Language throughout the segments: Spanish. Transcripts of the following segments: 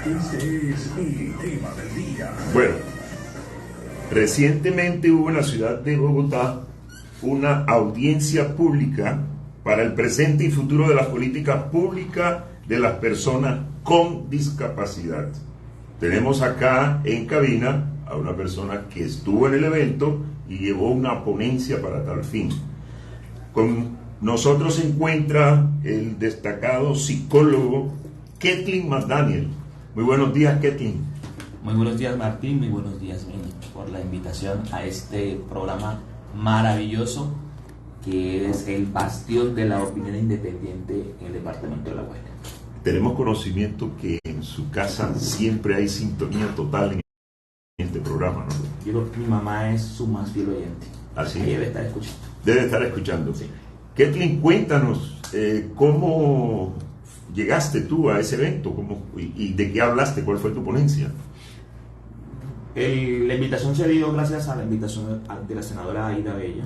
Ese es el tema del día. Bueno, recientemente hubo en la ciudad de Bogotá una audiencia pública para el presente y futuro de las políticas públicas de las personas con discapacidad. Tenemos acá en cabina a una persona que estuvo en el evento y llevó una ponencia para tal fin. Con nosotros se encuentra el destacado psicólogo Ketlin McDaniel. Muy buenos días, Ketlin. Muy buenos días, Martín. Muy buenos días, Mini, por la invitación a este programa maravilloso que es el bastión de la opinión independiente en el departamento de La Guaira. Tenemos conocimiento que en su casa siempre hay sintonía total en este programa, ¿no? Yo creo que mi mamá es su más fiel oyente. Así debe estar escuchando. Debe estar escuchando. Sí. Ketlin, cuéntanos cómo llegaste tú a ese evento y de qué hablaste, cuál fue tu ponencia. La invitación se dio gracias a la invitación de la senadora Aida Bella,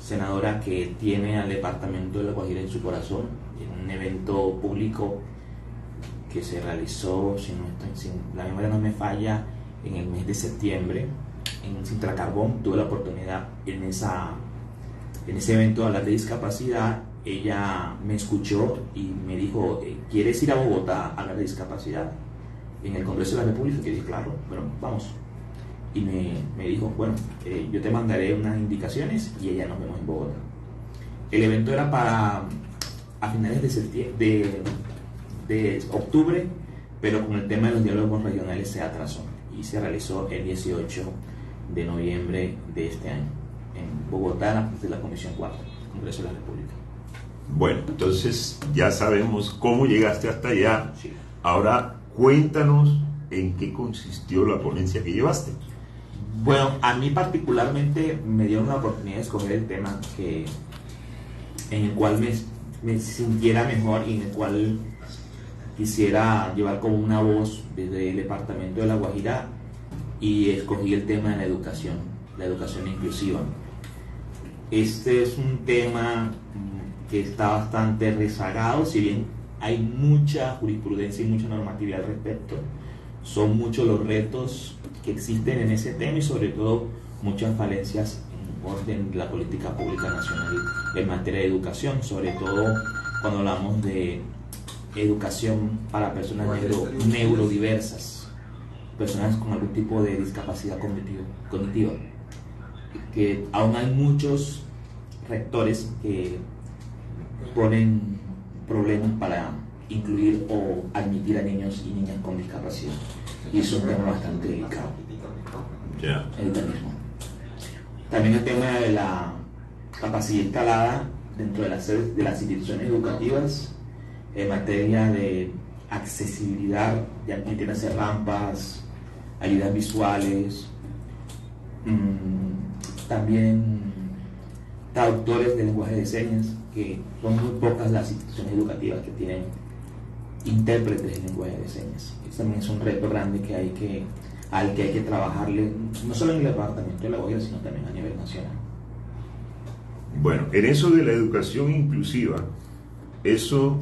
senadora que tiene al departamento de La Guajira en su corazón, en un evento público que se realizó, si la memoria no me falla, en el mes de septiembre en Sintra Carbón. Tuve la oportunidad en ese evento de hablar de discapacidad. Ella me escuchó y me dijo, ¿quieres ir a Bogotá a hablar de discapacidad en el Congreso de la República? Y dije, claro, bueno, vamos. Y me dijo, bueno, yo te mandaré unas indicaciones y ella nos vemos en Bogotá. El evento era a finales de octubre, pero con el tema de los diálogos regionales se atrasó y se realizó el 18 de noviembre de este año en Bogotá, de la Comisión 4, Congreso de la República. Bueno, entonces ya sabemos cómo llegaste hasta allá. Sí. Ahora cuéntanos en qué consistió la ponencia que llevaste. Bueno, a mí particularmente me dieron la oportunidad de escoger el tema en el cual me sintiera mejor y en el cual quisiera llevar como una voz desde el departamento de La Guajira, y escogí el tema de la educación inclusiva. Este es un tema que está bastante rezagado, si bien hay mucha jurisprudencia y mucha normatividad al respecto. Son muchos los retos que existen en ese tema y sobre todo muchas falencias en orden de la política pública nacional en materia de educación, sobre todo cuando hablamos de educación para personas neurodiversas, personas con algún tipo de discapacidad cognitiva, que aún hay muchos rectores que ponen problemas para incluir o admitir a niños y niñas con discapacidad, y es un tema bastante delicado. El mismo. También el tema de la capacidad instalada dentro de las instituciones educativas en materia de accesibilidad, ya permiten hacer rampas, ayudas visuales, también traductores de lenguaje de señas, que son muy pocas las instituciones educativas que tienen intérpretes de lenguaje de señas. Eso también es un reto grande al que hay que trabajarle, no solo en el departamento de La Guajira, sino también a nivel nacional. Bueno, en eso de la educación inclusiva, eso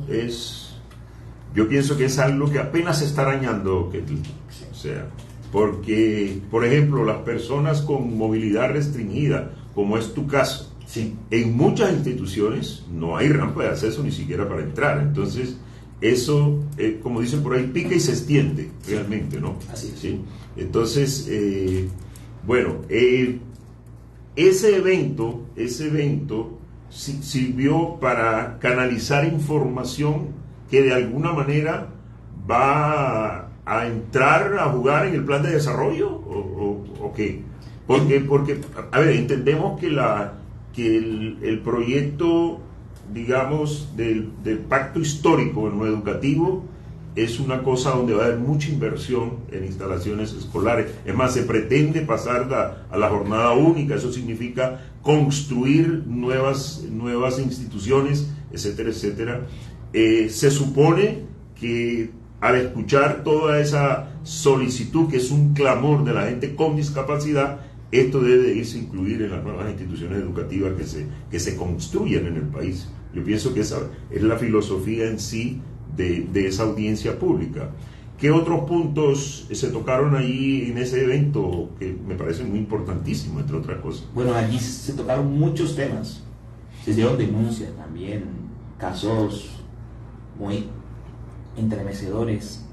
yo pienso que es algo que apenas se está arañando, Ketlin. Sí. O sea, porque, por ejemplo, las personas con movilidad restringida, como es tu caso, Sí. en muchas instituciones no hay rampa de acceso ni siquiera para entrar. Entonces, eso, como dicen por ahí, pica y se extiende realmente, ¿no? Así es. ¿Sí? Entonces, bueno, ese evento sirvió para canalizar información que de alguna manera va a entrar a jugar en el plan de desarrollo, o qué. Porque a ver, entendemos que el proyecto, digamos, del pacto histórico en lo educativo es una cosa donde va a haber mucha inversión en instalaciones escolares. Es más, se pretende pasar a la jornada única. Eso significa construir nuevas instituciones, etcétera, etcétera. Se supone que al escuchar toda esa solicitud, que es un clamor de la gente con discapacidad, esto debe irse a incluir en las nuevas instituciones educativas que se construyan en el país. Yo pienso que esa es la filosofía en sí de esa audiencia pública. ¿Qué otros puntos se tocaron allí en ese evento que me parece muy importantísimo, entre otras cosas? Bueno, allí se tocaron muchos temas, se hicieron denuncias también, casos muy entremecedores.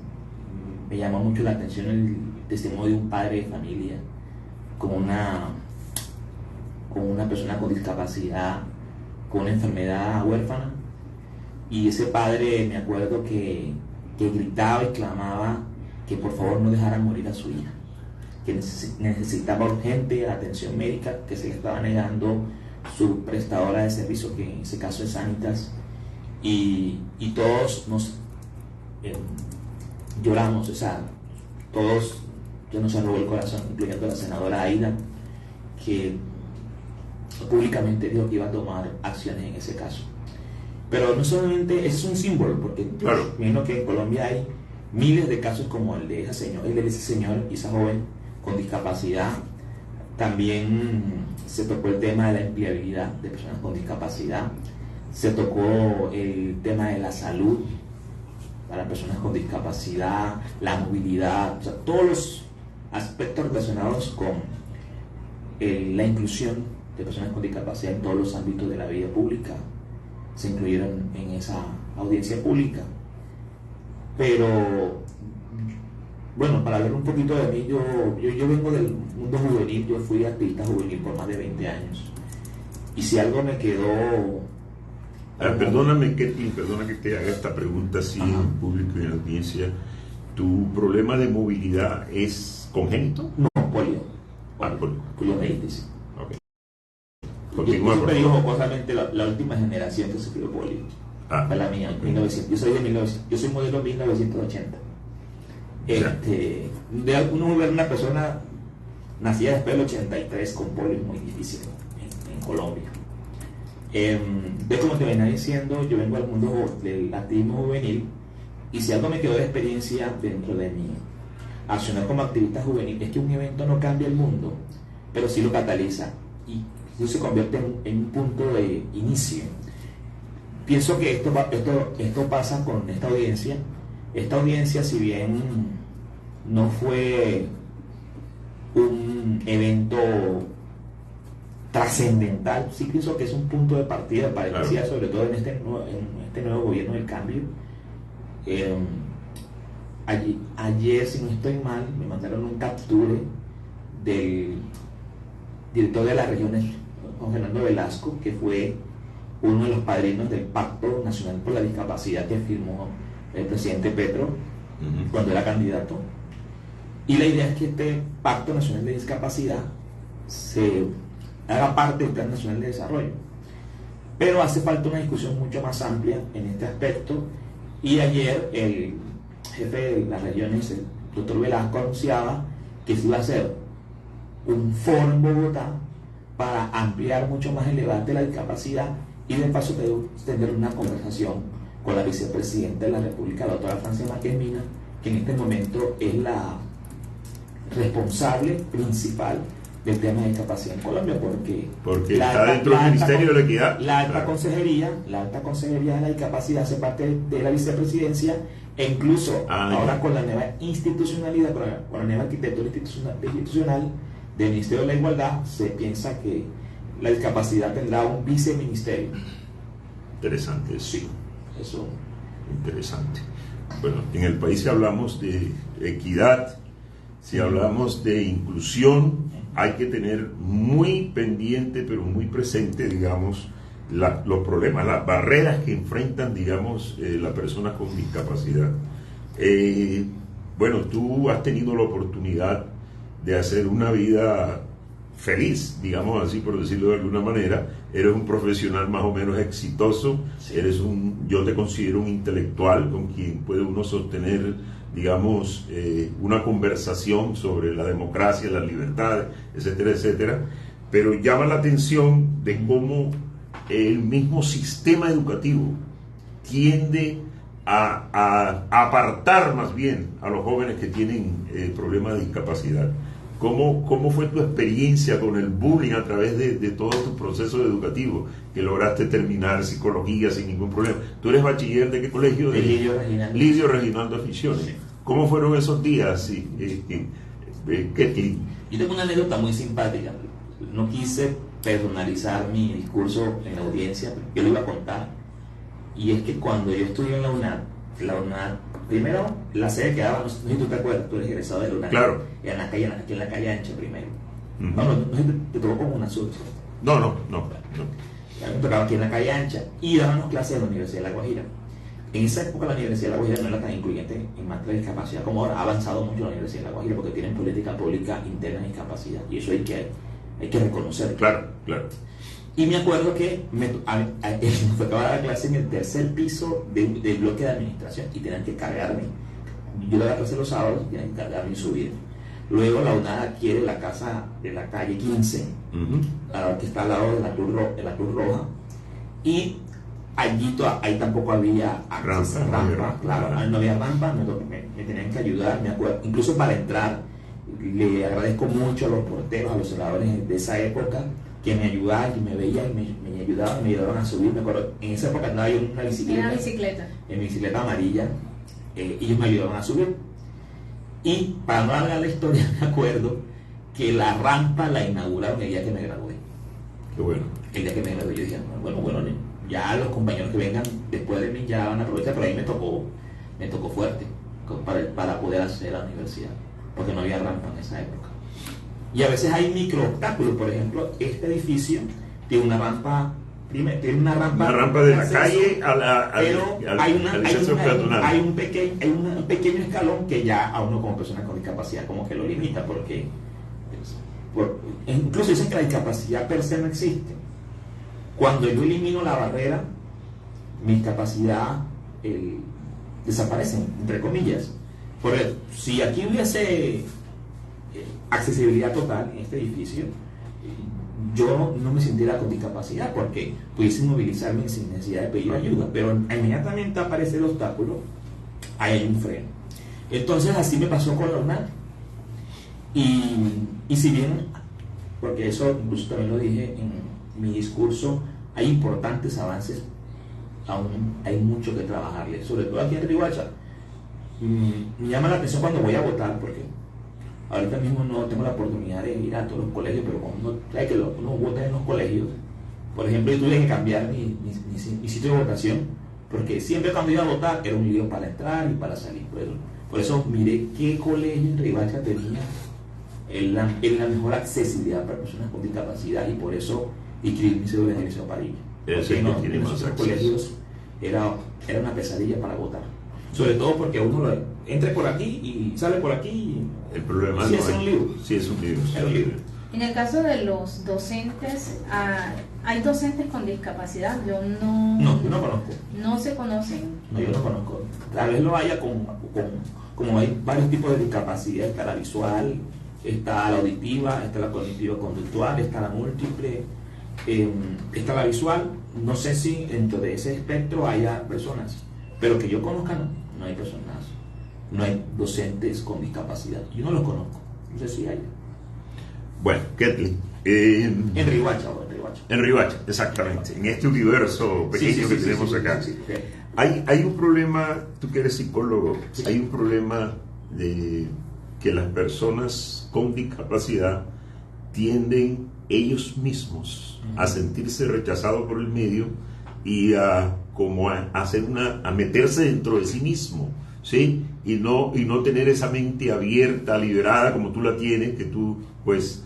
Me llamó mucho la atención el testimonio de un padre de familia con una persona con discapacidad, con una enfermedad huérfana, y ese padre, me acuerdo que gritaba y clamaba que por favor no dejaran morir a su hija, que necesitaba urgente atención médica, que se le estaba negando su prestadora de servicio, que en ese caso es Sanitas, y todos nos lloramos, o sea, todos, yo nos arrugó el corazón, incluyendo a la senadora Aida, que públicamente dijo que iba a tomar acciones en ese caso. Pero no solamente es un símbolo, porque claro, menos que en Colombia hay miles de casos como el de ese señor y esa joven con discapacidad. También se tocó el tema de la empleabilidad de personas con discapacidad, se tocó el tema de la salud para personas con discapacidad, la movilidad, o sea, todos los aspectos relacionados con la inclusión de personas con discapacidad en todos los ámbitos de la vida pública se incluyeron en esa audiencia pública. Pero bueno, para hablar un poquito de mí, yo vengo del mundo juvenil, yo fui activista juvenil por más de 20 años, y si algo me quedó... Perdóname, Ketlin, perdona que te haga esta pregunta así en público y en la audiencia. ¿Tu problema de movilidad es congénito? No, polio. Poliomielitis. Okay. Continúa, yo siempre digo jocosamente la última generación que sufrió polio. Fue la mía, 1900. Yo soy de 1900, yo soy modelo 1980. Uno ver una persona nacida después del 83 con polio es muy difícil en Colombia. De como te venía diciendo, yo vengo al mundo del activismo juvenil, y si algo me quedó de experiencia dentro de mi accionar como activista juvenil es que un evento no cambia el mundo, pero sí lo cataliza y eso se convierte en un punto de inicio. Pienso que esto pasa con esta audiencia. Esta audiencia, si bien no fue un evento trascendental, sí pienso que es un punto de partida para claro, iniciar, sobre todo en este nuevo gobierno del cambio. Ayer, si no estoy mal, me mandaron un capture del director de las regiones, Juan Fernando Velasco, que fue uno de los padrinos del Pacto Nacional por la Discapacidad que firmó el presidente Petro cuando era candidato. Y la idea es que este Pacto Nacional de Discapacidad se haga parte del Plan Nacional de Desarrollo. Pero hace falta una discusión mucho más amplia en este aspecto, y ayer el jefe de las regiones, el doctor Velasco, anunciaba que se iba a hacer un foro en Bogotá para ampliar mucho más el debate de la discapacidad, y de paso tener una conversación con la vicepresidenta de la República, la doctora Francia Márquez Mina, que en este momento es la responsable principal del tema de discapacidad en Colombia, porque está dentro del Ministerio de la Equidad. La alta consejería de la discapacidad hace parte de la vicepresidencia, e incluso ahora con la nueva institucionalidad, con la nueva arquitectura institucional del Ministerio de la Igualdad, se piensa que la discapacidad tendrá un viceministerio. Interesante eso. Sí, eso. Interesante. Bueno, en el país si hablamos de equidad, si hablamos de inclusión, hay que tener muy pendiente, pero muy presente, digamos, los problemas, las barreras que enfrentan, digamos, las personas con discapacidad. Bueno, tú has tenido la oportunidad de hacer una vida feliz, digamos así, por decirlo de alguna manera. Eres un profesional más o menos exitoso, sí. Yo te considero un intelectual con quien puede uno sostener, digamos, una conversación sobre la democracia, las libertades, etcétera, etcétera. Pero llama la atención de cómo el mismo sistema educativo tiende a apartar más bien a los jóvenes que tienen problemas de discapacidad. ¿Cómo fue tu experiencia con el bullying a través de todos tus procesos educativos que lograste terminar psicología sin ningún problema? ¿Tú eres bachiller de qué colegio? De Lidio Reginaldo Aficiones. Sí. ¿Cómo fueron esos días, Ketlin? Yo tengo una anécdota muy simpática. No quise personalizar mi discurso en la audiencia, yo lo iba a contar. Y es que cuando yo estudié en la UNAD, primero la sede quedaba, no sé si tú te acuerdas, tú eres egresado de la UNAD. Claro. En la calle, aquí en la calle Ancha primero. Uh-huh. No sé si te tocó como una sur. No. A mí me tocaba aquí en la calle Ancha y dábamos clases en la Universidad de La Guajira. En esa época la Universidad de La Guajira no era tan incluyente en materia de discapacidad como ahora. Ha avanzado mucho la Universidad de La Guajira porque tienen política pública interna de discapacidad y eso hay que reconocerlo. Claro. Y me acuerdo que me tocaba dar clase en el tercer piso del bloque de administración y tenían que cargarme. Yo daba clase los sábados y tenían que cargarme y subir. Luego la UNAD adquiere la casa de la calle 15, que está al lado de la Cruz Roja, y allí ahí tampoco había rampa, claro, no había rampa, me tenían que ayudar, me acuerdo, incluso para entrar. Le agradezco mucho a los porteros, a los celadores de esa época que me ayudaban y me veían y me ayudaban a subir. Me acuerdo, en esa época andaba yo en una bicicleta. En mi bicicleta amarilla, ellos me ayudaban a subir. Y para no alargar la historia, me acuerdo que la rampa la inauguraron el día que me gradué. Qué bueno. El día que me gradué yo dije, bueno, ya los compañeros que vengan después de mí ya van a aprovechar, pero ahí me tocó fuerte para poder acceder a la universidad, porque no había rampa en esa época. Y a veces hay micro obstáculos, por ejemplo, este edificio tiene una rampa de la calle hay un pequeño escalón que ya a uno como persona con discapacidad como que lo limita, porque incluso dicen que la discapacidad per se no existe. Cuando yo elimino la barrera, mi discapacidad desaparece, entre comillas. Porque si aquí hubiese accesibilidad total en este edificio, yo no me sintiera con discapacidad porque pudiese movilizarme sin necesidad de pedir ayuda, pero inmediatamente aparece el obstáculo, ahí hay un freno. Entonces así me pasó con la UNAD. Y si bien, porque eso incluso también lo dije en mi discurso, hay importantes avances, aún hay mucho que trabajarle, sobre todo aquí en Riohacha. Me llama la atención cuando voy a votar, porque ahorita mismo no tengo la oportunidad de ir a todos los colegios, pero cuando uno sabe que uno vota en los colegios, por ejemplo, yo tuve que cambiar mi sitio de votación, porque siempre cuando iba a votar era un lío para entrar y para salir. Por eso miré qué colegio en Riohacha tenía la mejor accesibilidad para personas con discapacidad, y por eso inscribí mi cédula en el Liceo Parilla. Porque en esos colegios era una pesadilla para votar. Sobre todo porque uno entra por aquí y sale por aquí. Y el problema sí, es un libro. Sí, es un libro. En el caso de los docentes, ¿hay docentes con discapacidad? Yo no conozco. No se conocen. No, yo no conozco. Tal vez lo haya como hay varios tipos de discapacidad. Está la visual, está la auditiva, está la cognitivo-conductual, está la múltiple, está la visual. No sé si dentro de ese espectro haya personas, pero que yo conozca no hay personas, no hay docentes con discapacidad. Yo no los conozco, no sé si hay. Bueno, Ketlin. En Riohacha. En Riohacha, exactamente. En este universo pequeño que tenemos acá. Okay. Hay un problema, tú que eres psicólogo, hay un problema de que las personas con discapacidad tienden ellos mismos a sentirse rechazados por el medio y a meterse dentro de sí mismo, ¿sí? Y no tener esa mente abierta, liberada como tú la tienes, que tú pues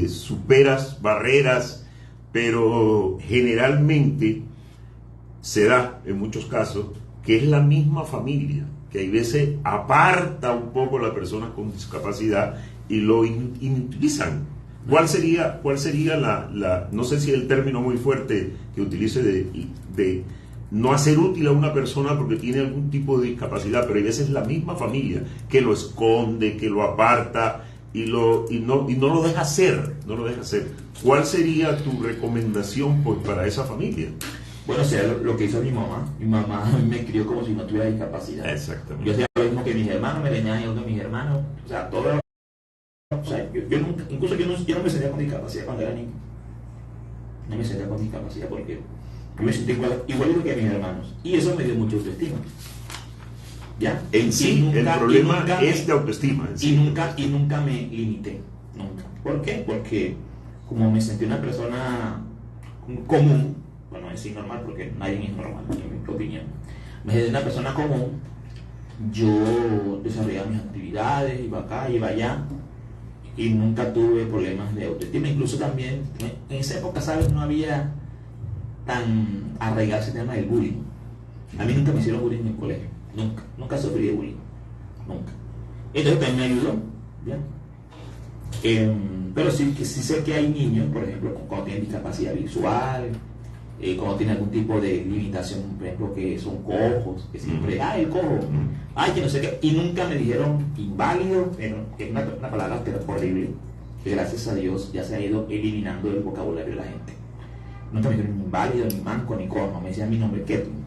superas barreras, pero generalmente se da en muchos casos que es la misma familia que hay veces aparta un poco a las personas con discapacidad y lo inutilizan. ¿Cuál sería la no sé si el término muy fuerte que utilice de no hacer útil a una persona porque tiene algún tipo de discapacidad, pero hay veces la misma familia que lo esconde, que lo aparta y no lo deja hacer, ¿Cuál sería tu recomendación pues para esa familia? Bueno, o sea, lo que hizo mi mamá. Mi mamá me crió como si no tuviera discapacidad. Exactamente. Yo hacía lo mismo que mis hermanos, me leñaban igual que mis hermanos. O sea, todo. O sea, yo nunca, incluso yo no me sentía con discapacidad cuando era niño. No me sentía con discapacidad porque yo me sentía igual que mis hermanos. Y eso me dio mucha autoestima. ¿ya? En sí, el problema es de autoestima. Y nunca me limité, nunca. ¿Por qué? Porque como me sentí una persona común, bueno, es normal porque nadie es normal, en mi opinión, me sentí una persona común, yo desarrollaba mis actividades, iba acá, iba allá, y nunca tuve problemas de autoestima. Incluso también, en esa época, ¿sabes? No había tan arraigado ese tema del bullying. A mí nunca me hicieron bullying en el colegio, nunca sufrí de bullying, nunca. Entonces también me ayudó, ¿ya? Pero sí sé que hay niños, por ejemplo, cuando tienen discapacidad visual, cuando tienen algún tipo de limitación, por ejemplo, que son cojos, que siempre, el cojo, que no sé qué, y nunca me dijeron inválido, que es una palabra horrible, que gracias a Dios ya se ha ido eliminando del vocabulario de la gente. Nunca me dijeron ni inválido, ni manco, ni cojo, me decían mi nombre Ketlin.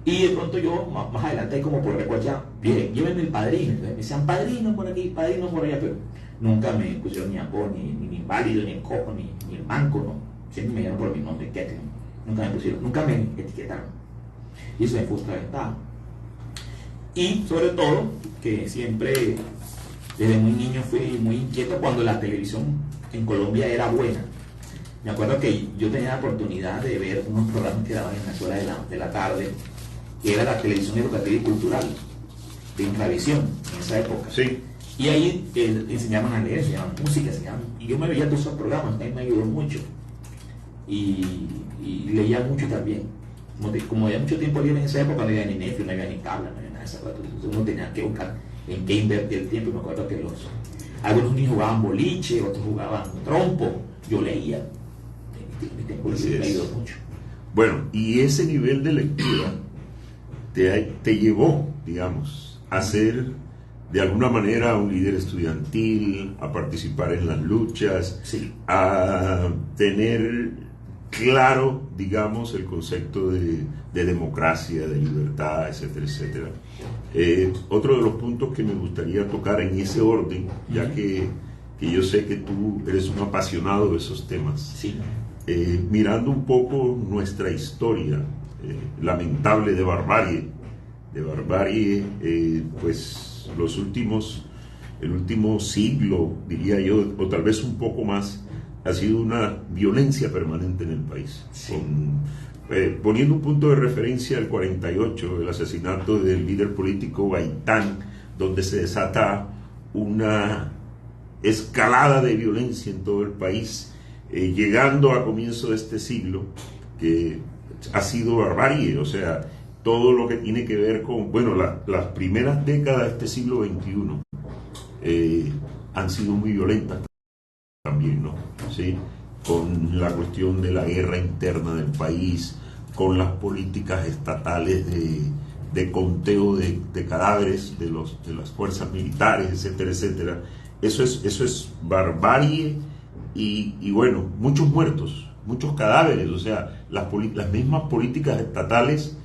Y de pronto yo, más adelante, como por recuerdo, ya, bien, llévenme el padrino. Entonces me decían padrino por aquí, padrino por allá, pero nunca me pusieron ni apodo, ni inválido, ni el cojo, ni el manco, ¿no? Siempre me llamaron por mi nombre, Ketlin. Nunca me pusieron, nunca me etiquetaron. Y eso me frustra estado. Y sobre todo, que siempre, desde muy niño, fui muy inquieto cuando la televisión en Colombia era buena. Me acuerdo que yo tenía la oportunidad de ver unos programas que daban en la escuela de la tarde, que era la televisión educativa y cultural, de Intravisión, en esa época. Sí. Y ahí enseñaban a leer, enseñaban música, y yo me veía todos esos programas, a mí me ayudó mucho. Y leía mucho también. Como había mucho tiempo libre en esa época, no había ni Netflix, no había ni tabla, no había nada de eso. Entonces uno tenía que buscar en qué invertir el tiempo. Y me acuerdo que algunos niños jugaban boliche, otros jugaban trompo. Yo leía. Mi tiempo libre me ayudó mucho. Bueno, y ese nivel de lectura te llevó, digamos, a ser de alguna manera un líder estudiantil, a participar en las luchas, sí, a tener claro, digamos, el concepto de democracia, de libertad, etcétera, etcétera. Otro de los puntos que me gustaría tocar en ese orden, ya que yo sé que tú eres un apasionado de esos temas, sí, mirando un poco nuestra historia lamentable de barbarie, pues el último siglo, diría yo, o tal vez un poco más, ha sido una violencia permanente en el país. Sí. Poniendo un punto de referencia al 48, el asesinato del líder político Gaitán, donde se desata una escalada de violencia en todo el país, llegando a comienzo de este siglo, que ha sido barbarie, o sea, todo lo que tiene que ver con, bueno, las primeras décadas de este siglo XXI han sido muy violentas también, ¿no? ¿Sí? Con la cuestión de la guerra interna del país, con las políticas estatales de conteo de cadáveres de las fuerzas militares, etcétera, etcétera. Eso es barbarie y bueno, muchos muertos, muchos cadáveres, o sea, las mismas políticas estatales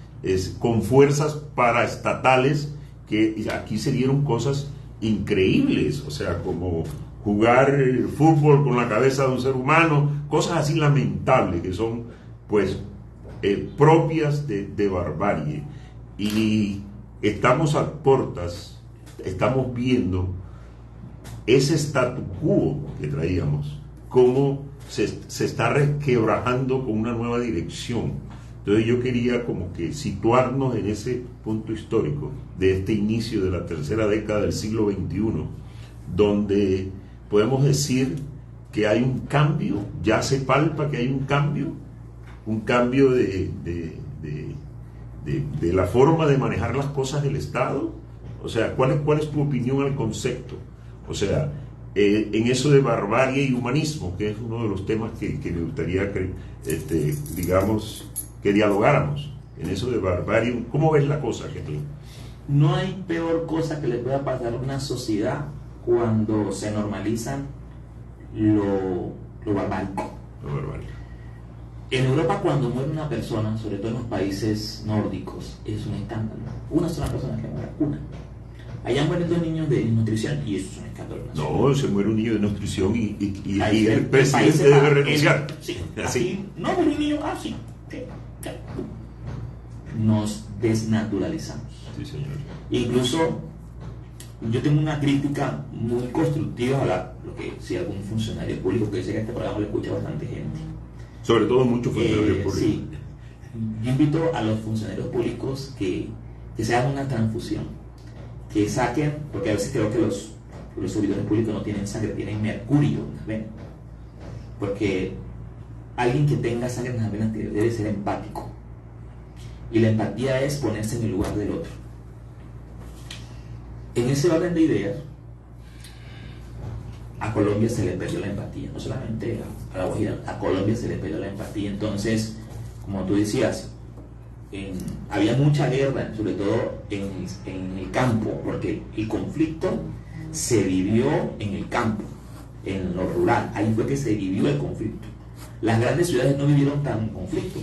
con fuerzas paraestatales, que aquí se dieron cosas increíbles, o sea, como jugar fútbol con la cabeza de un ser humano, cosas así lamentables que son pues propias de barbarie. Y estamos a portas, estamos viendo ese statu quo que traíamos, cómo se está resquebrajando con una nueva dirección. Entonces yo quería como que situarnos en ese punto histórico de este inicio de la tercera década del siglo XXI, donde podemos decir que hay un cambio, ya se palpa que hay un cambio de la forma de manejar las cosas del Estado. O sea, ¿cuál es tu opinión al concepto? O sea, en eso de barbarie y humanismo, que es uno de los temas que me gustaría que, digamos, que dialogáramos, en eso de barbarie. ¿Cómo ves la cosa, Ketlin? No hay peor cosa que le pueda pasar a una sociedad cuando se normalizan lo barbárico. Lo barbárico. En Europa, cuando muere una persona, sobre todo en los países nórdicos, es un escándalo. Una sola persona que muere, una. Allá mueren 2 niños de nutrición y eso es un escándalo. No, se muere un niño de nutrición y el presidente debe renunciar. Sí, así. No, murió un niño, sí. Nos desnaturalizamos. Sí, señor. Incluso yo tengo una crítica muy constructiva a lo que si algún funcionario público, que sé que este programa lo escucha bastante gente. Sobre todo muchos funcionarios públicos. Sí, yo invito a los funcionarios públicos que se hagan una transfusión, que saquen, porque a veces creo que los servidores públicos no tienen sangre, tienen mercurio en las venas, porque alguien que tenga sangre en las venas debe ser empático, y la empatía es ponerse en el lugar del otro. En ese orden de ideas, a Colombia se le perdió la empatía, no solamente a La Guajira, a Colombia se le perdió la empatía. Entonces, como tú decías, había mucha guerra, sobre todo en el campo, porque el conflicto se vivió en el campo, en lo rural, ahí fue que se vivió el conflicto. Las grandes ciudades no vivieron tan conflicto.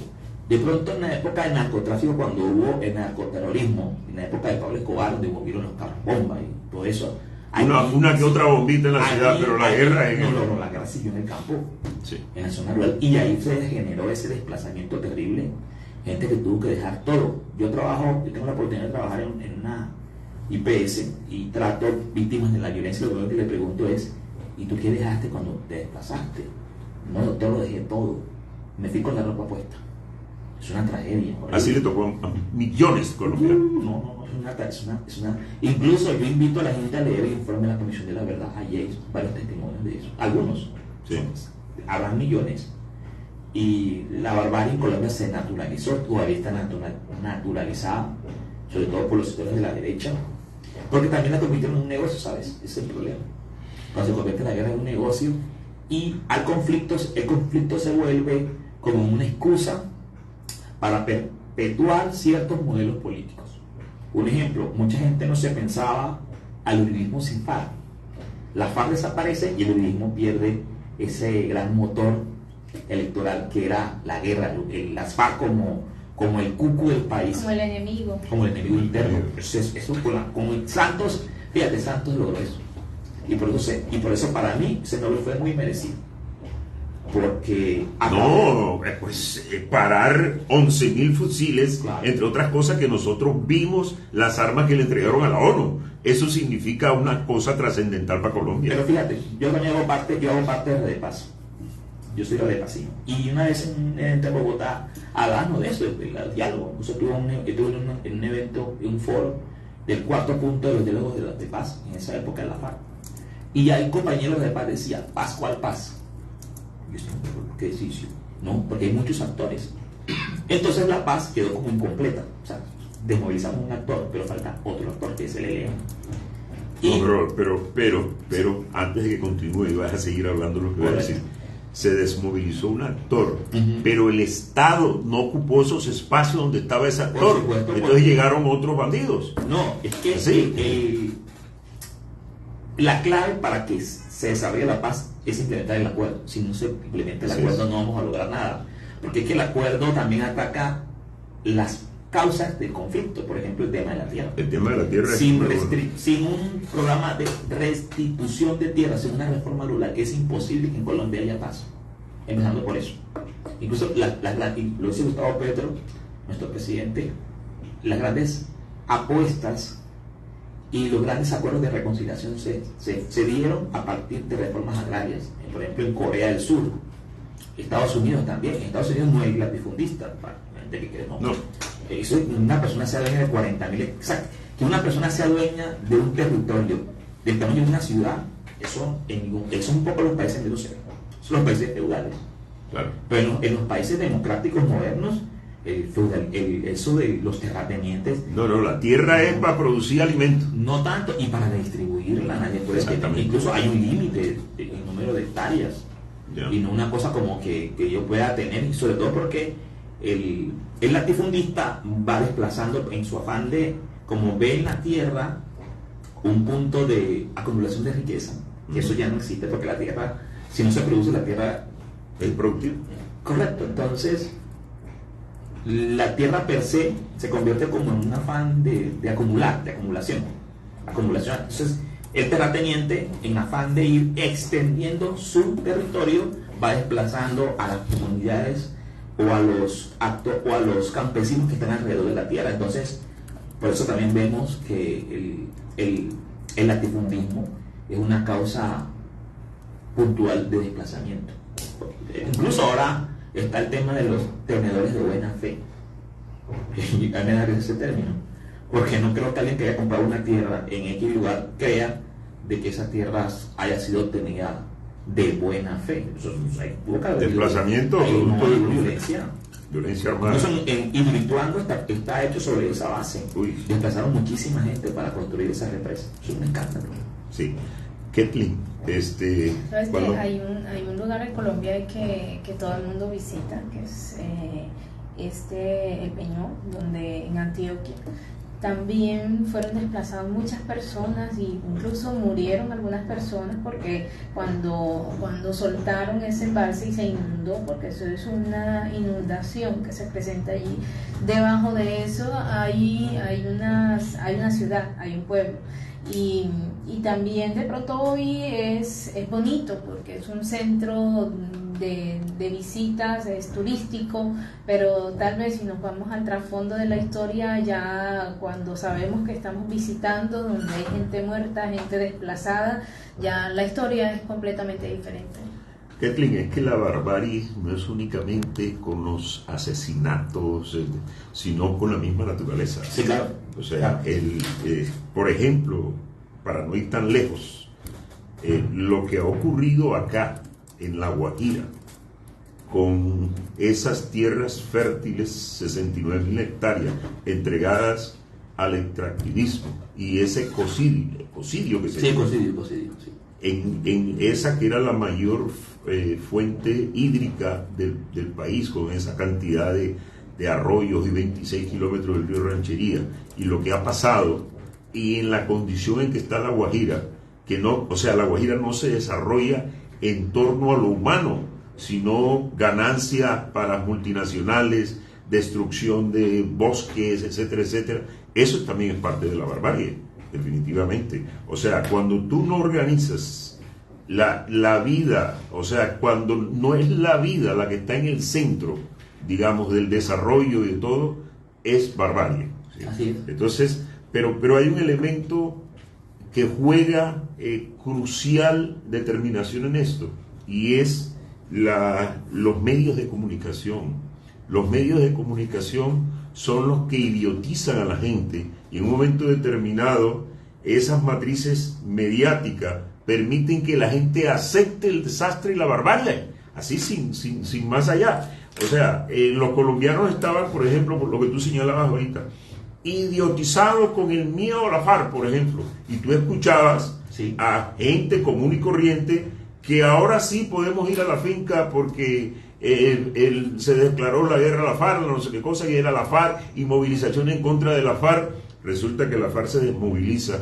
De pronto en la época del narcotráfico, cuando hubo el narcoterrorismo, en la época de Pablo Escobar, donde movieron los carros bomba y todo eso, una que otra bombita en la ciudad, pero la guerra en la guerra siguió en el campo, sí, en la zona rural, y ahí se generó ese desplazamiento terrible, gente que tuvo que dejar todo. Yo tengo la oportunidad de trabajar en una IPS y trato víctimas de la violencia. Lo primero que le pregunto es: ¿y tú qué dejaste cuando te desplazaste? No, doctor, lo dejé todo, me fui con la ropa puesta. Es una tragedia. Así le tocó a millones de colombianos. No, es una. Incluso yo invito a la gente a leer el informe de la Comisión de la Verdad. Allí hay varios testimonios de eso. Algunos. Sí. Habrán millones. Y la barbarie en Colombia se naturalizó, todavía está naturalizada, sobre todo por los sectores de la derecha, porque también la convirtieron en un negocio, ¿sabes? Ese es el problema. Cuando se convierte la guerra en un negocio, y el conflicto se vuelve como una excusa para perpetuar ciertos modelos políticos. Un ejemplo: mucha gente no se pensaba al uribismo sin FARC. La FARC desaparece y el uribismo pierde ese gran motor electoral que era la guerra, las FARC como el cucu del país, como el enemigo interno. Eso con Santos, fíjate, Santos logró eso, y por eso para mí ese Nobel fue muy merecido, porque parar 11.000 fusiles, claro, entre otras cosas, que nosotros vimos las armas que le entregaron a la ONU. Eso significa una cosa trascendental para Colombia. Pero fíjate, yo también hago parte de Red de Paz. Yo soy redepacino. Y una vez en un evento en Bogotá, hablando de eso, del diálogo, estuve en un evento, en un foro del cuarto punto de los diálogos de paz, en esa época de la FARC. Y hay compañeros de paz decían: ¿paz cuál paz? Y yo ¿qué decisión? No, porque hay muchos actores. Entonces la paz quedó como incompleta. O sea, desmovilizamos un actor, pero falta otro actor, que es el ELN. Pero antes de que continúe y vayas a seguir hablando lo que voy a decir, se desmovilizó un actor, pero el Estado no ocupó esos espacios donde estaba ese actor. Supuesto, entonces llegaron otros bandidos. No, es que ¿sí? La clave para que se desarrolle la paz es implementar el acuerdo. Si no se implementa el acuerdo, no vamos a lograr nada, porque es que el acuerdo también ataca las causas del conflicto. Por ejemplo, el tema de la tierra. El tema de la tierra sin un programa de restitución de tierra, sin una reforma rural, es imposible que en Colombia haya paz. Empezando por eso. Incluso lo dice Gustavo Petro, nuestro presidente, las grandes apuestas y los grandes acuerdos de reconciliación se dieron a partir de reformas agrarias. Por ejemplo, en Corea del Sur, Estados Unidos también. En Estados Unidos no hay latifundista, para la gente que quiere, no. Eso, una persona sea dueña de 40.000, exacto, que una persona sea dueña de un territorio del tamaño de una ciudad, eso son un poco los países de son los países feudales. Claro. Pero en los países democráticos modernos, eso de los terratenientes, la tierra es para producir alimentos, no tanto, y para distribuirla nadie puede tener. Incluso hay un límite en número de hectáreas, y no una cosa como que yo pueda tener, y sobre todo porque el latifundista va desplazando en su afán de, como ve en la tierra un punto de acumulación de riqueza, que eso ya no existe, porque la tierra, si no se produce, la tierra es productiva. Correcto. Entonces la tierra per se se convierte como en un afán de acumulación. Entonces el terrateniente, en afán de ir extendiendo su territorio, va desplazando a las comunidades o a los campesinos que están alrededor de la tierra. Entonces Por eso también vemos que el latifundismo es una causa puntual de desplazamiento. Incluso ahora está el tema de los tenedores de buena fe. Y a mí me da risa ese término, porque no creo que alguien que haya comprado una tierra en X lugar crea de que esa tierra haya sido obtenida de buena fe. Eso hay desplazamiento, hay producto de violencia armada. Incluso en Hidroituango está hecho sobre esa base. Uy. Desplazaron muchísima gente para construir esa represa. Es un escándalo. Sí. Ketlin, ¿Sabes cuando... que hay un lugar en Colombia que todo el mundo visita, que es el Peñón, donde en Antioquia también fueron desplazadas muchas personas e incluso murieron algunas personas porque cuando soltaron ese embalse y se inundó, porque eso es una inundación que se presenta allí, debajo de eso hay una ciudad, hay un pueblo. Y también de pronto hoy es bonito porque es un centro de visitas, es turístico, pero tal vez si nos vamos al trasfondo de la historia, ya cuando sabemos que estamos visitando donde hay gente muerta, gente desplazada, ya la historia es completamente diferente. Ketlin, es que la barbarie no es únicamente con los asesinatos, sino con la misma naturaleza. Sí, claro. O sea, por ejemplo, para no ir tan lejos, lo que ha ocurrido acá en La Guajira con esas tierras fértiles, 69.000 hectáreas entregadas al extractivismo y ese ecocidio que se llama. Ecocidio, sí. En esa que era la mayor fuente hídrica del país, con esa cantidad de arroyos y 26 kilómetros del río Ranchería, y lo que ha pasado, y en la condición en que está La Guajira, La Guajira no se desarrolla en torno a lo humano, sino ganancia para las multinacionales, destrucción de bosques, etcétera, etcétera. Eso también es parte de la barbarie, definitivamente. O sea, cuando tú no organizas la vida, o sea, cuando no es la vida la que está en el centro, digamos, del desarrollo y de todo, es barbarie, ¿sí? Así es. Entonces, pero hay un elemento que juega crucial determinación en esto, y es los medios de comunicación. Los medios de comunicación son los que idiotizan a la gente, y en un momento determinado esas matrices mediáticas permiten que la gente acepte el desastre y la barbarie, así sin más allá. O sea, los colombianos estaban, por ejemplo, por lo que tú señalabas ahorita, idiotizados con el miedo a la FARC, por ejemplo, y tú escuchabas a gente común y corriente que ahora sí podemos ir a la finca porque se declaró la guerra a la FARC, no sé qué cosa, y era la FARC, y movilización en contra de la FARC. Resulta que la FARC se desmoviliza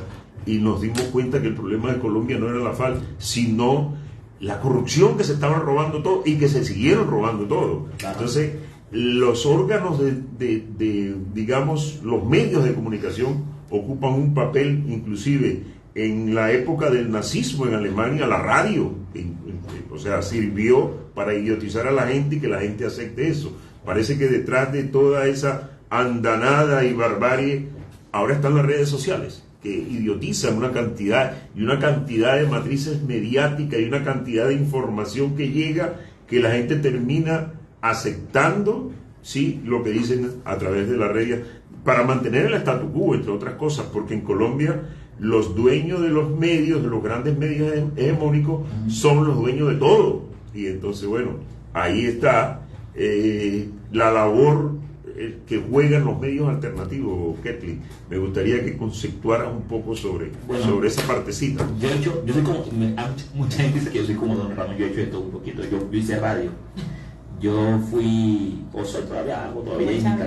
y nos dimos cuenta que el problema de Colombia no era la FARC, sino la corrupción, que se estaban robando todo y que se siguieron robando todo. Claro. Entonces, los órganos digamos, los medios de comunicación ocupan un papel, inclusive en la época del nazismo en Alemania, la radio, o sea, sirvió para idiotizar a la gente y que la gente acepte eso. Parece que detrás de toda esa andanada y barbarie, ahora están las redes sociales, que idiotizan una cantidad de matrices mediáticas y una cantidad de información que llega, que la gente termina aceptando, ¿sí?, lo que dicen a través de las redes, para mantener el statu quo, entre otras cosas, porque en Colombia los dueños de los medios, de los grandes medios hegemónicos, son los dueños de todo. Y entonces, bueno, ahí está la labor que juegan los medios alternativos, Ketlin. Me gustaría que conceptuaras un poco sobre esa partecita. Yo soy como, mucha gente dice que yo soy como Don Ramón, yo he hecho de todo un poquito. Yo hice radio, yo fui, o soy todavía hago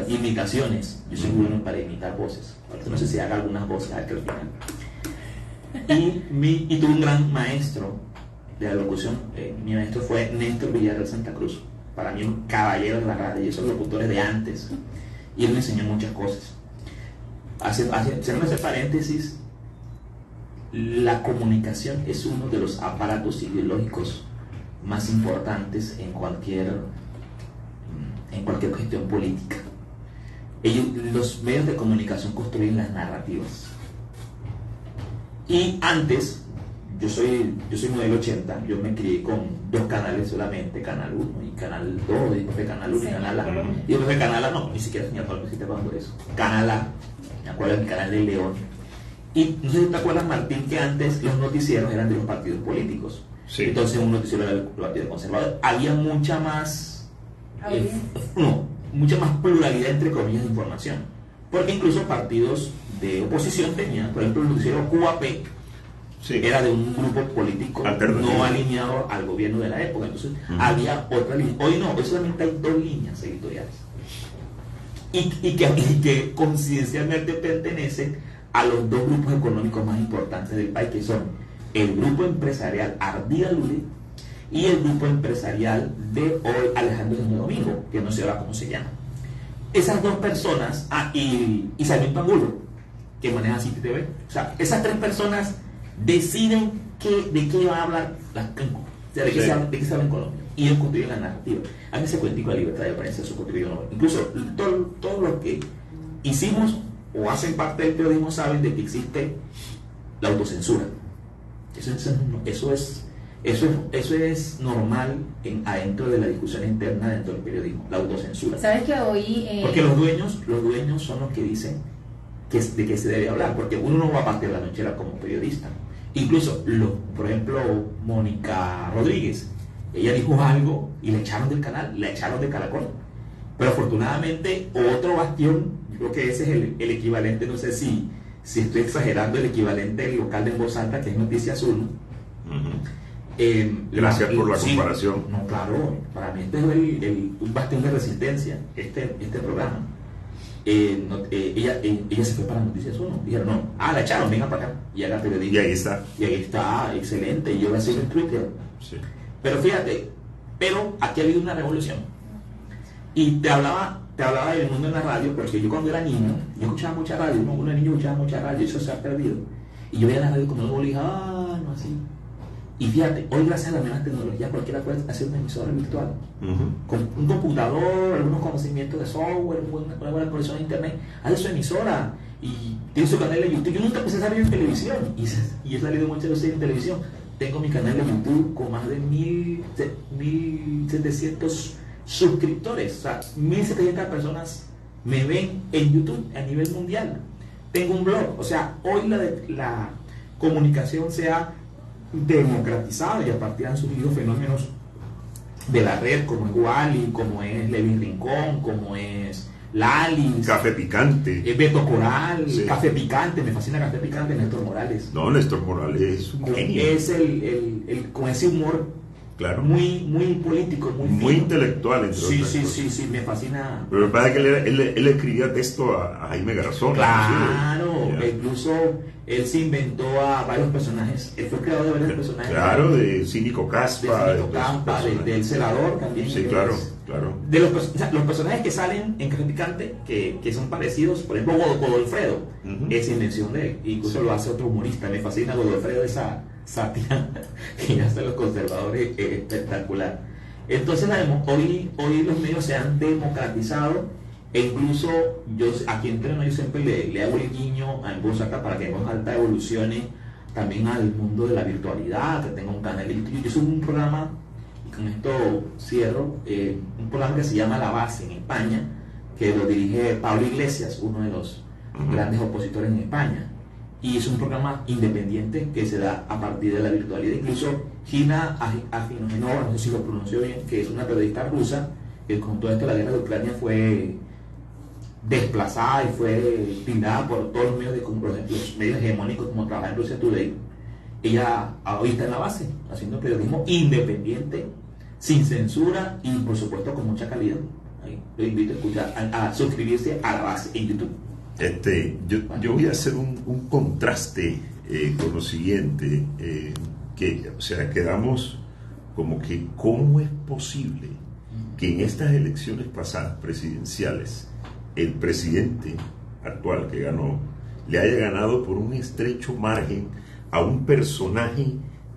imitaciones. Yo soy muy bueno para imitar voces. Ahorita no sé si haga algunas voces al final. Y tuve un gran maestro de la locución. Mi maestro fue Néstor Villarreal Santa Cruz. Para mí un caballero de la radio, y esos locutores de antes. Y él me enseñó muchas cosas. Haciendo ese paréntesis, la comunicación es uno de los aparatos ideológicos más importantes en cualquier gestión política. Los medios de comunicación construyen las narrativas. Y antes, yo soy modelo 80, yo me crié con 2 canales solamente, Canal 1 y Canal 2, y después de Canal 1 y Canal A. Y después de Canal A, no, ni siquiera me acuerdo si te acuerdas de eso. Canal A, me acuerdo del Canal de León. Y no sé si te acuerdas, Martín, que antes los noticieros eran de los partidos políticos. Sí. Entonces un noticiero era del Partido Conservador. Había mucha más mucha más pluralidad, entre comillas, de información. Porque incluso partidos de oposición tenían, por ejemplo, el noticiero QAP, sí, era de un grupo político no alineado al gobierno de la época. Entonces había otra línea. Hoy no, hoy solamente hay 2 líneas editoriales. Y que coincidencialmente pertenecen a los 2 grupos económicos más importantes del país, que son el grupo empresarial Ardila Lule y el grupo empresarial de hoy Alejandro Santo Domingo, que no sé ahora cómo se llama. Esas 2 personas, y Sarmiento Angulo, que maneja City TV, o sea, esas 3 personas deciden de qué va a hablar de qué se habla en Colombia, y ellos construyen la narrativa. A mí ese cuentico de la libertad de prensa, eso construyó, incluso todo lo que hicimos o hacen parte del periodismo saben de que existe la autocensura. Eso es normal adentro de la discusión interna dentro del periodismo, la autocensura. ¿Sabes que hoy porque los dueños son los que dicen de qué se debe hablar, porque uno no va a partir la lonchera como periodista. Incluso, por ejemplo, Mónica Rodríguez, ella dijo algo y le echaron del canal, le echaron de Caracol. Pero afortunadamente, otro bastión, yo creo que ese es el equivalente, no sé si estoy exagerando, el equivalente del local de En Voz Alta, que es Noticias 1. Gracias por la comparación. No, claro, para mí este es un bastión de resistencia, este programa. Ella se fue para Noticias 1. Dijeron, no, la echaron, venga para acá. Y haga periodismo. Y ahí está, excelente. Y yo voy a hacer en Twitter. Sí. Pero fíjate, aquí ha habido una revolución. Y te hablaba del mundo en la radio, porque yo cuando era niño, yo escuchaba mucha radio, uno de niño escuchaba mucha radio, y eso se ha perdido. Y yo veía la radio como algo, y dije, no así. Y fíjate, hoy gracias a la nueva tecnología cualquiera puede hacer una emisora virtual. Con un computador, algunos conocimientos de software, una buena conexión a internet, hace su emisora y tiene su canal de YouTube. Yo nunca empecé a salir en televisión y he salido muchas veces en televisión. Tengo mi canal de YouTube con más de 1.700 suscriptores, o sea, 1.700 personas me ven en YouTube a nivel mundial. Tengo un blog, o sea, hoy la comunicación se ha democratizado y a partir han surgido fenómenos de la red como es Wally, como es Levin Rincón, como es Lali, Café Picante, Beto Coral, sí. Café Picante, me fascina Café Picante, Néstor Morales. No, Néstor Morales es un genio. Es con ese humor, claro, muy político, muy intelectual, entre otras cosas. Sí, me fascina. Pero me parece que él escribía texto a Jaime Garzón. Claro, incluso él se inventó a varios personajes, él fue creador de varios personajes. Claro, de Cínico Caspa, del Celador también. Sí, claro. De los personajes que salen en Café Picante, que son parecidos, por ejemplo, Godolfredo, es invención de él, incluso lo hace otro humorista, me fascina Godolfredo, esa sátira que ya hacen los conservadores, espectacular. Entonces hoy los medios se han democratizado e incluso yo aquí entreno, yo siempre le hago el guiño a En Voz Alta para que En Voz Alta evolucione también al mundo de la virtualidad, que tenga un canal de YouTube. Yo soy un programa, y con esto cierro, un programa que se llama La Base en España, que lo dirige Pablo Iglesias, uno de los grandes opositores en España. Y es un programa independiente que se da a partir de la virtualidad. Incluso Gina Afinogenova, no sé si lo pronunció bien, que es una periodista rusa, que con todo esto de la guerra de Ucrania fue desplazada y fue tirada por todos los medios, los medios hegemónicos como trabaja en Russia Today. Ella hoy está en La Base, haciendo periodismo independiente, sin censura y por supuesto con mucha calidad. Ahí lo invito a escuchar, a suscribirse a La Base en YouTube. Yo voy a hacer un contraste con lo siguiente, quedamos como que ¿cómo es posible que en estas elecciones pasadas presidenciales el presidente actual que ganó le haya ganado por un estrecho margen a un personaje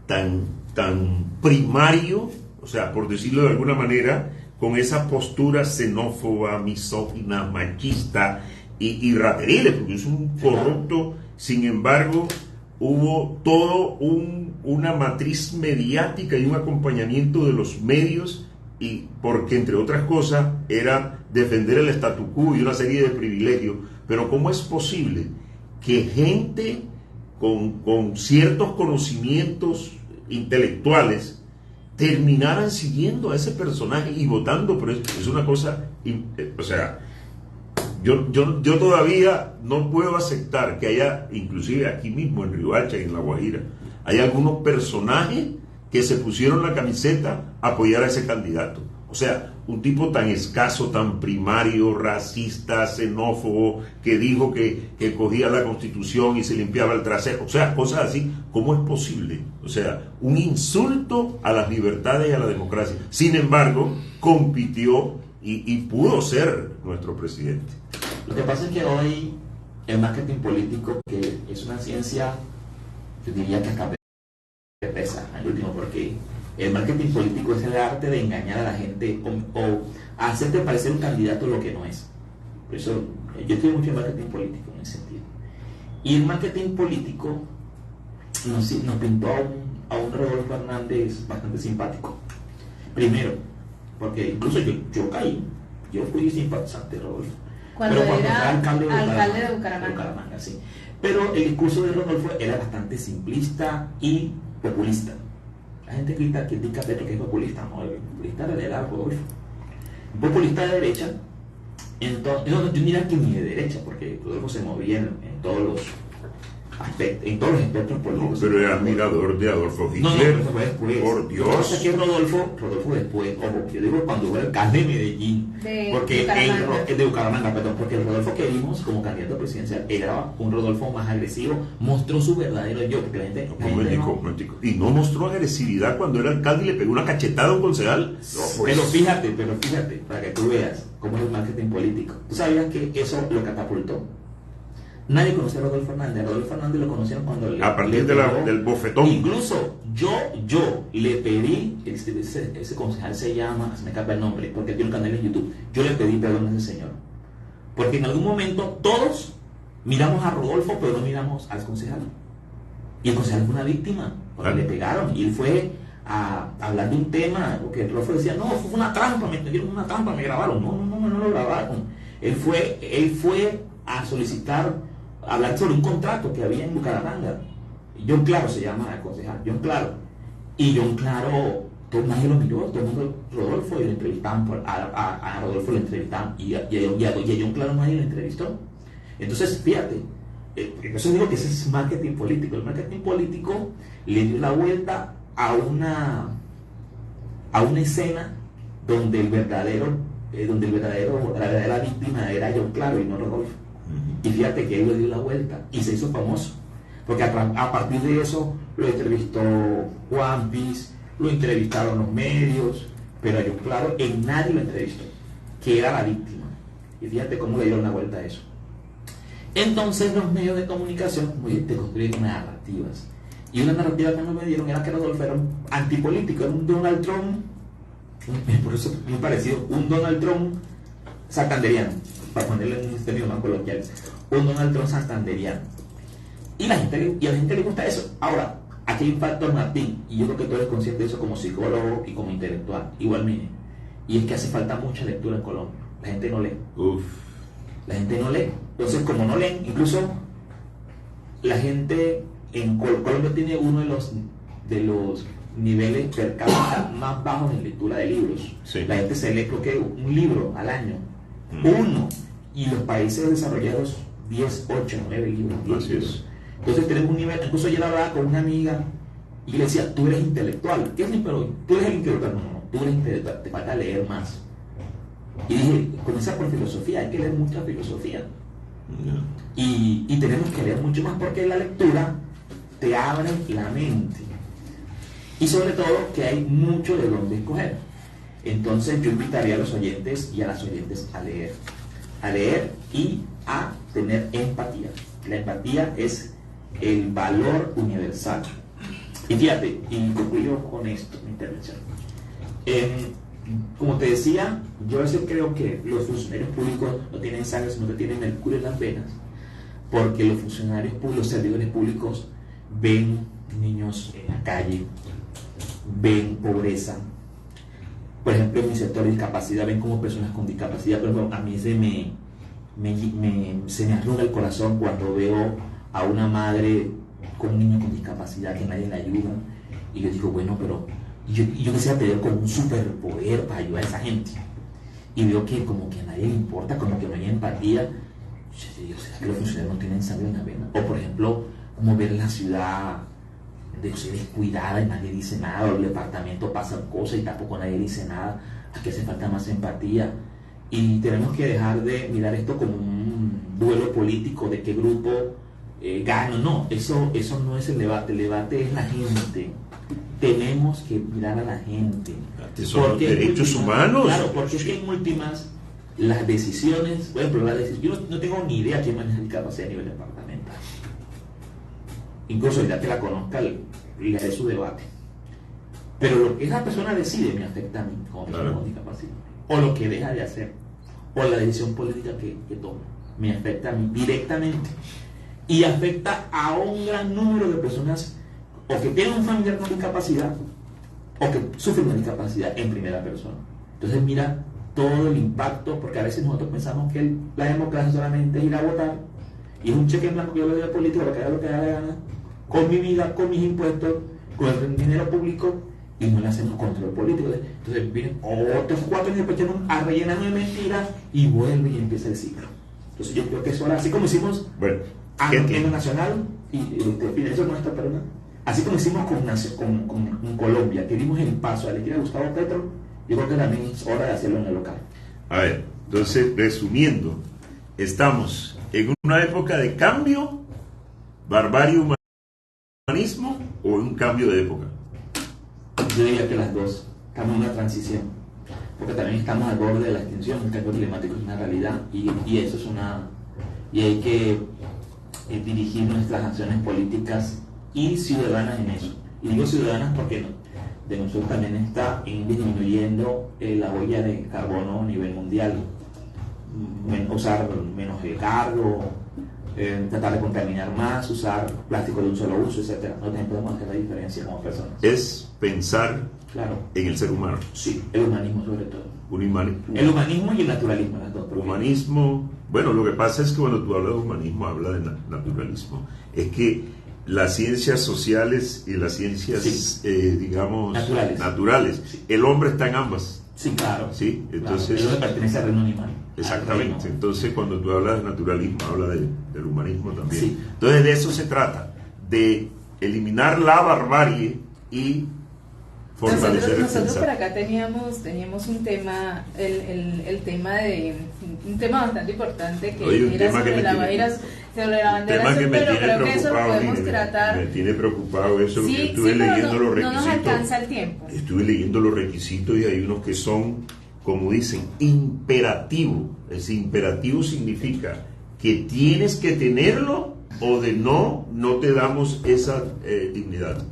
tan primario, o sea, por decirlo de alguna manera, con esa postura xenófoba, misógina, machista y raterile, porque es un corrupto. Sin embargo, hubo todo una matriz mediática y un acompañamiento de los medios, y porque entre otras cosas era defender el statu quo y una serie de privilegios. Pero ¿cómo es posible que gente con ciertos conocimientos intelectuales terminaran siguiendo a ese personaje y votando? Pero es una cosa, o sea, yo todavía no puedo aceptar que haya, inclusive aquí mismo en Riohacha y en La Guajira, hay algunos personajes que se pusieron la camiseta a apoyar a ese candidato. O sea, un tipo tan escaso, tan primario, racista, xenófobo, que dijo que cogía la Constitución y se limpiaba el trasero. O sea, cosas así. ¿Cómo es posible? O sea, un insulto a las libertades y a la democracia. Sin embargo, compitió y pudo ser nuestro presidente. Lo que pasa es que hoy el marketing político, que es una ciencia, yo diría que hasta pesa al último, porque el marketing político es el arte de engañar a la gente o hacerte parecer un candidato lo que no es. Por eso yo estudio mucho en marketing político en ese sentido. Y el marketing político nos pintó a un Rodolfo Hernández bastante simpático. Primero, porque incluso yo fui simpatizante de Rodolfo. Cuando era alcalde de Bucaramanga. Sí. Pero el discurso de Rodolfo era bastante simplista y populista. La gente critica a Petro que es populista, no, el populista era Rodolfo. Un populista de derecha, entonces, yo diría que ni de derecha, porque Rodolfo se movía en todos los aspectos, en todos los espectros políticos. Pero era admirador de Adolfo Hitler. No, eso fue después. Por Dios. Lo que pasa es que Rodolfo después, ojo, yo digo cuando fue alcalde de Medellín, de Bucaramanga, perdón, porque el Rodolfo que vimos como candidato presidencial era un Rodolfo más agresivo, mostró su verdadero yo, porque la gente Momentico. Y no mostró agresividad cuando era alcalde y le pegó una cachetada a un concejal. No, pues. Pero fíjate, para que tú veas cómo es el marketing político. ¿Tú sabías que eso lo catapultó? Nadie conocía a Rodolfo Hernández. A Rodolfo Hernández lo conocieron cuando a partir del bofetón. Incluso yo le pedí, ese concejal se llama, se me escapa el nombre, porque tiene un canal en YouTube. Yo le pedí perdón a ese señor. Porque en algún momento todos miramos a Rodolfo, pero no miramos al concejal. Y el concejal fue una víctima, porque le pegaron. Y él fue a hablar de un tema, porque Rodolfo decía, no, fue una trampa, me metieron una trampa, me grabaron. No lo grabaron. Él fue a solicitar, hablar sobre un contrato que había en Bucaramanga. John Claro se llama el concejal, John Claro. Y John Claro, todo el mundo lo miró, todo el mundo, Rodolfo, y lo entrevistaban, a Rodolfo lo entrevistaban, y a John Claro nadie lo entrevistó. Entonces, fíjate, eso digo que ese es marketing político. El marketing político le dio la vuelta a una escena donde la verdadera víctima era John Claro y no Rodolfo. Y fíjate que él le dio la vuelta y se hizo famoso, porque a partir de eso lo entrevistó One Piece, lo entrevistaron los medios, pero yo claro, en nadie lo entrevistó, que era la víctima. Y fíjate cómo le dieron la vuelta a eso. Entonces los medios de comunicación te construyen narrativas, y una narrativa que me dieron era que Rodolfo era un antipolítico, era un Donald Trump, por eso muy parecido, un Donald Trump santanderiano, para ponerle en un término más coloquial, un Donald Trump santanderiano. Y a la gente le gusta eso. Ahora, aquí hay un factor, Martín, y yo creo que tú eres consciente de eso como psicólogo y como intelectual, igualmente, y es que hace falta mucha lectura en Colombia. La gente no lee. La gente no lee. Entonces, como no leen, incluso la gente en Colombia tiene uno de los niveles per cápita más bajos en lectura de libros. Sí. La gente se lee, creo que un libro al año. Uno. Y los países desarrollados 10, 8, 9 libros. Así es. Entonces tenemos un nivel. Incluso yo hablaba con una amiga y le decía, tú eres intelectual. ¿Qué es? Pero tú eres el intelectual. No, tú eres intelectual, te falta leer más. Y dije, comienza por filosofía, hay que leer mucha filosofía. Y tenemos que leer mucho más porque la lectura te abre la mente. Y sobre todo que hay mucho de dónde escoger. Entonces yo invitaría a los oyentes y a las oyentes a leer y a tener empatía. La empatía es el valor universal. Y fíjate, y concluyo con esto mi intervención. como te decía, yo a veces creo que los funcionarios públicos no tienen sangre, sino que tienen mercurio en las venas, porque los funcionarios públicos, los servidores públicos, ven niños en la calle, ven pobreza. Por ejemplo, en mi sector de discapacidad, ven como personas con discapacidad, pero a mí se me arruga el corazón cuando veo a una madre con un niño con discapacidad que nadie le ayuda, y yo digo, bueno, pero yo quisiera pedir como un superpoder para ayudar a esa gente, y veo que como que a nadie le importa, como que no hay empatía. Yo digo, ¿será que los funcionarios no tienen sangre en la vena? O por ejemplo, como ver la ciudad descuidada y nadie dice nada, o el departamento pasan cosas y tampoco nadie dice nada. Aquí hace falta más empatía, y tenemos que dejar de mirar esto como un duelo político de qué grupo gana. No, eso no es el debate es la gente. Tenemos que mirar a la gente. Son los derechos humanos. Claro, porque es que en últimas las decisiones, por ejemplo, yo no tengo ni idea quién maneja el discapacidad a nivel departamental. Incluso ya que la conozca, le haré su debate. Pero lo que esa persona decide me afecta a mí como persona con discapacidad. O lo que deja de hacer, o la decisión política que toma, me afecta a mí directamente. Y afecta a un gran número de personas o que tienen un familiar con discapacidad o que sufren una discapacidad en primera persona. Entonces mira todo el impacto, porque a veces nosotros pensamos que la democracia solamente es ir a votar y es un cheque en blanco que yo le doy a política para que haga lo que haga la gana, con mi vida, con mis impuestos, con el dinero público, y no le hacemos control político. Entonces vienen otros 4 años después a rellenarnos de mentiras y vuelve y empieza el ciclo. Entonces yo creo que eso ahora, así como hicimos en lo nacional, y eso no está perdona, así como hicimos con Colombia, que dimos el paso a elegir a Gustavo Petro, yo creo que también es hora de hacerlo en el local. A ver, entonces, resumiendo, estamos en una época de cambio, barbarie, humanismo, o un cambio de época. Yo diría que las dos. Estamos en una transición, porque también estamos al borde de la extinción. El cambio climático es una realidad, y eso es y hay que dirigir nuestras acciones políticas y ciudadanas en eso. Y digo ciudadanas porque de nosotros también está disminuyendo la huella de carbono a nivel mundial, usar menos el cargo, tratar de contaminar más, usar plástico de un solo uso, etcétera. No podemos hacer la diferencia como personas. Es pensar en el ser humano. Sí, el humanismo sobre todo. El humanismo y el naturalismo, las dos. Humanismo, bueno, lo que pasa es que cuando tú hablas de humanismo, hablas de naturalismo. Es que las ciencias sociales y las ciencias, digamos, naturales. Sí. El hombre está en ambas. Sí, claro. Sí, entonces. Claro, pertenece al reino animal. Exactamente. Entonces, cuando tú hablas de naturalismo, hablas del humanismo también. Sí. Entonces, de eso se trata, de eliminar la barbarie y fortalecer nosotros por acá teníamos un tema, el tema de un tema bastante importante que era sobre la bandera azul, pero creo que eso lo podemos tratar. Me tiene preocupado eso, porque sí, estuve leyendo los requisitos. No nos alcanza el tiempo. Estuve leyendo los requisitos y hay unos que son, como dicen, imperativo. Ese imperativo significa que tienes que tenerlo, o de no te damos esa dignidad.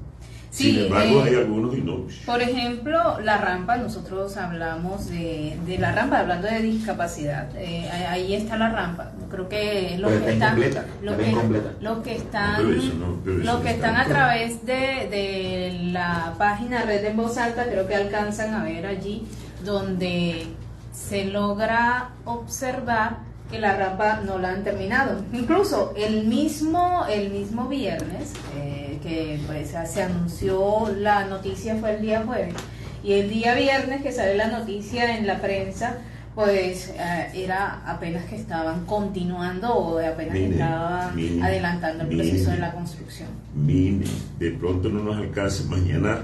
Sí, sin embargo, hay algunos y no. Por ejemplo, la rampa, nosotros hablamos de la rampa, hablando de discapacidad. Ahí está la rampa. Creo que los que están a través de la página Red en Voz Alta, creo que alcanzan a ver allí donde se logra observar que la rampa no la han terminado. Incluso el mismo viernes, que pues se anunció la noticia, fue el día jueves, y el día viernes que sale la noticia en la prensa, pues era apenas que estaban continuando o apenas estaban adelantando el proceso de la construcción. De pronto no nos alcanza, mañana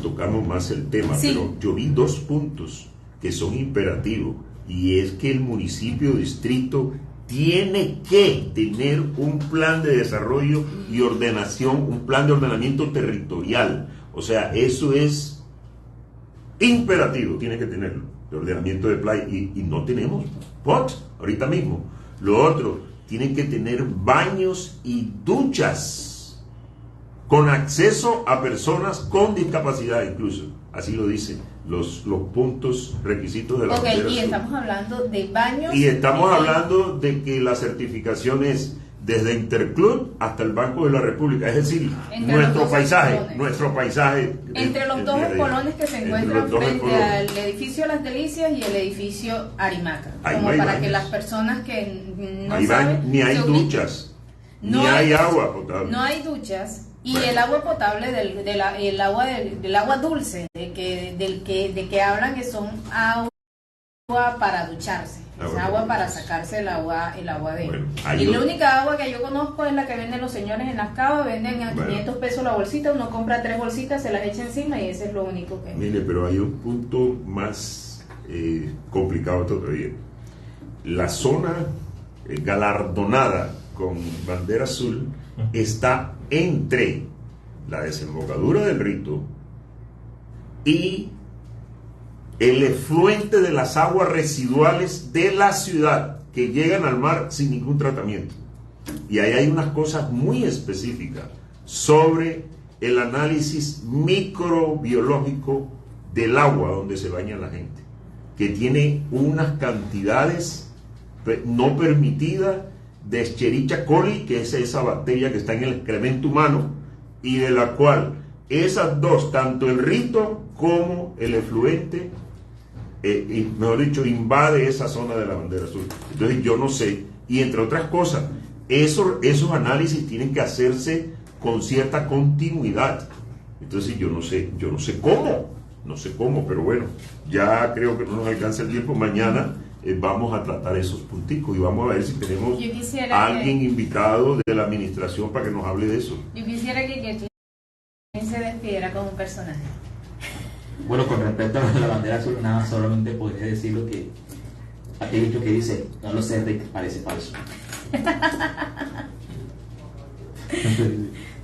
tocamos más el tema, sí. Pero yo vi 2 puntos que son imperativos, y es que el municipio distrito tiene que tener un plan de desarrollo y ordenación, un plan de ordenamiento territorial. O sea, eso es imperativo, tiene que tenerlo, de ordenamiento de playa, y no tenemos POT ahorita mismo. Lo otro, tienen que tener baños y duchas con acceso a personas con discapacidad incluso, así lo dicen los puntos requisitos de la bandera y azul. estamos hablando de baños. Y estamos hablando de que la certificación es desde Interclub hasta el Banco de la República, es decir, Entre nuestro los dos paisaje. Entre los dos espolones que se encuentran frente al edificio Las Delicias y el edificio Arimaca. Ahí Como no hay para baños. que las personas que no Ahí saben... ni hay se ubiquen. duchas, No ni hay hay- agua potable. No hay duchas y Bueno. el agua potable el agua dulce de que hablan que son agua para ducharse, es agua para sacarse el agua de Bueno, y ahí la lo- única agua que yo conozco es la que venden los señores en las cavas, venden a Bueno. 500 pesos la bolsita, uno compra 3 bolsitas, se las echa encima y ese es lo único que... Mire, pero hay un punto más complicado todavía. La zona galardonada con bandera azul está entre la desembocadura del Rito y el efluente de las aguas residuales de la ciudad que llegan al mar sin ningún tratamiento. Y ahí hay unas cosas muy específicas sobre el análisis microbiológico del agua donde se baña la gente, que tiene unas cantidades no permitidas de Escherichia coli, que es esa bacteria que está en el excremento humano, y de la cual esas dos, tanto el Rito como el efluente, y mejor dicho, invade esa zona de la bandera azul. Entonces yo no sé, y entre otras cosas, esos análisis tienen que hacerse con cierta continuidad. Entonces yo no sé cómo, pero bueno, ya creo que no nos alcanza el tiempo. Mañana vamos a tratar esos punticos y vamos a ver si tenemos Yo quisiera a alguien invitado de la administración para que nos hable de eso. Yo quisiera que se despidiera con un personaje. Bueno, con respecto a la bandera azul, nada, solamente podría decir lo que aquel dicho que dice, no lo sé, Rick, parece falso.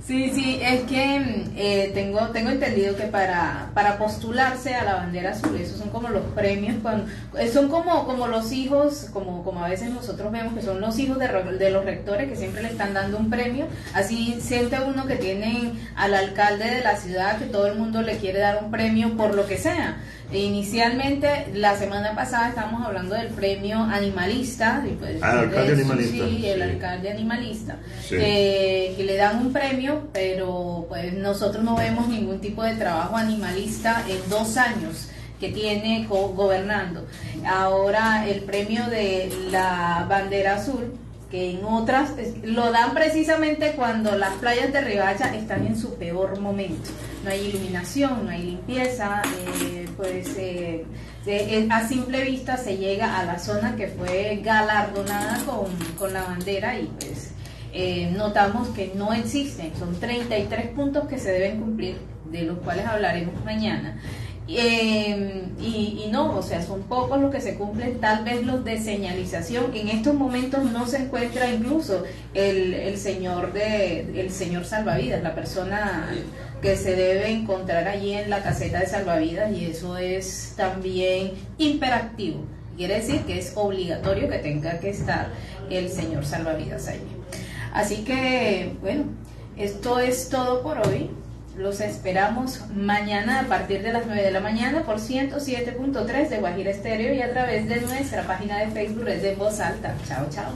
Sí, es que tengo entendido que para postularse a la bandera azul, esos son como los premios, son como los hijos, como a veces nosotros vemos que son los hijos de los rectores que siempre le están dando un premio, así siente uno que tienen al alcalde de la ciudad, que todo el mundo le quiere dar un premio por lo que sea. Inicialmente, la semana pasada estábamos hablando del premio animalista. Y pues, Alcalde animalista. Sí, el Sí. alcalde animalista. Sí. Que le dan un premio, pero pues nosotros no vemos ningún tipo de trabajo animalista en 2 años que tiene gobernando. Ahora el premio de la bandera azul, que en otras lo dan precisamente cuando las playas de Riohacha están en su peor momento. No hay iluminación, no hay limpieza, a simple vista se llega a la zona que fue galardonada con la bandera y pues notamos que no existen. Son 33 puntos que se deben cumplir, de los cuales hablaremos mañana. Y no, o sea, son pocos los que se cumplen, tal vez los de señalización. En estos momentos no se encuentra incluso el señor salvavidas, la persona que se debe encontrar allí en la caseta de salvavidas, y eso es también imperativo. Quiere decir que es obligatorio que tenga que estar el señor salvavidas allí. Así que, bueno, esto es todo por hoy. Los esperamos mañana a partir de las 9 de la mañana por 107.3 de Guajira Estéreo y a través de nuestra página de Facebook Red de Voz Alta. Chao, chao.